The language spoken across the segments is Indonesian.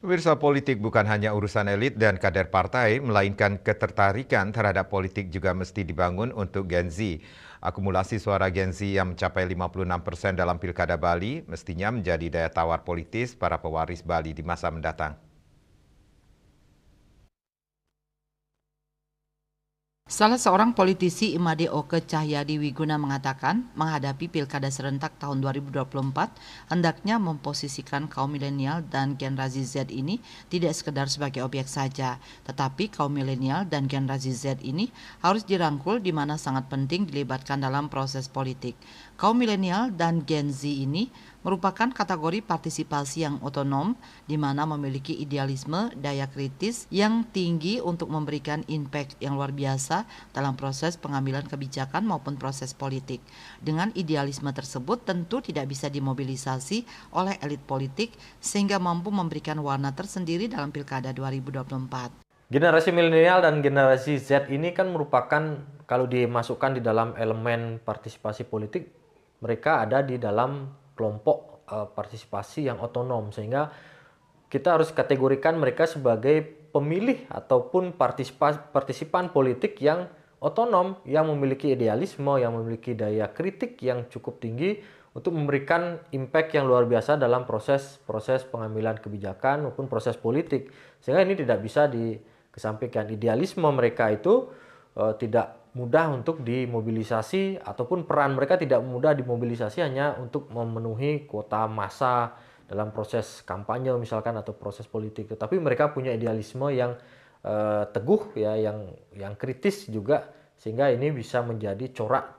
Pemirsa, politik bukan hanya urusan elit dan kader partai, melainkan ketertarikan terhadap politik juga mesti dibangun untuk Gen Z. Akumulasi suara Gen Z yang mencapai 56% dalam Pilkada Bali mestinya menjadi daya tawar politis para pewaris Bali di masa mendatang. Salah seorang politisi Imade Oke Cahyadi Wiguna mengatakan, menghadapi Pilkada serentak tahun 2024, hendaknya memposisikan kaum milenial dan generasi Z ini tidak sekedar sebagai objek saja, tetapi kaum milenial dan generasi Z ini harus dirangkul di mana sangat penting dilibatkan dalam proses politik. Kaum milenial dan Gen Z ini merupakan kategori partisipasi yang otonom, di mana memiliki idealisme, daya kritis yang tinggi untuk memberikan impact yang luar biasa dalam proses pengambilan kebijakan maupun proses politik. Dengan idealisme tersebut tentu tidak bisa dimobilisasi oleh elit politik sehingga mampu memberikan warna tersendiri dalam Pilkada 2024. Generasi milenial dan generasi Z ini kan merupakan, kalau dimasukkan di dalam elemen partisipasi politik, mereka ada di dalam kelompok partisipasi yang otonom, sehingga kita harus kategorikan mereka sebagai pemilih ataupun partisipan politik yang otonom, yang memiliki idealisme, yang memiliki daya kritik yang cukup tinggi untuk memberikan impact yang luar biasa dalam proses pengambilan kebijakan maupun proses politik. Sehingga ini tidak bisa dikesampingkan. Idealisme mereka itu tidak mudah untuk dimobilisasi, ataupun peran mereka tidak mudah dimobilisasi hanya untuk memenuhi kuota massa dalam proses kampanye misalkan atau proses politik. Tetapi mereka punya idealisme yang teguh ya, yang kritis juga, sehingga ini bisa menjadi corak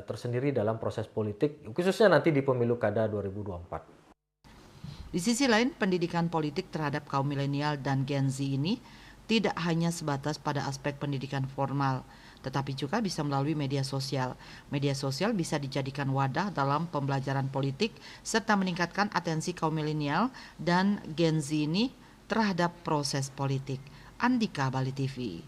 tersendiri dalam proses politik, khususnya nanti di pemilu kada 2024. Di sisi lain, pendidikan politik terhadap kaum milenial dan Gen Z ini tidak hanya sebatas pada aspek pendidikan formal, tetapi juga bisa melalui media sosial. Media sosial bisa dijadikan wadah dalam pembelajaran politik serta meningkatkan atensi kaum milenial dan Gen Z ini terhadap proses politik. Andika, Bali TV.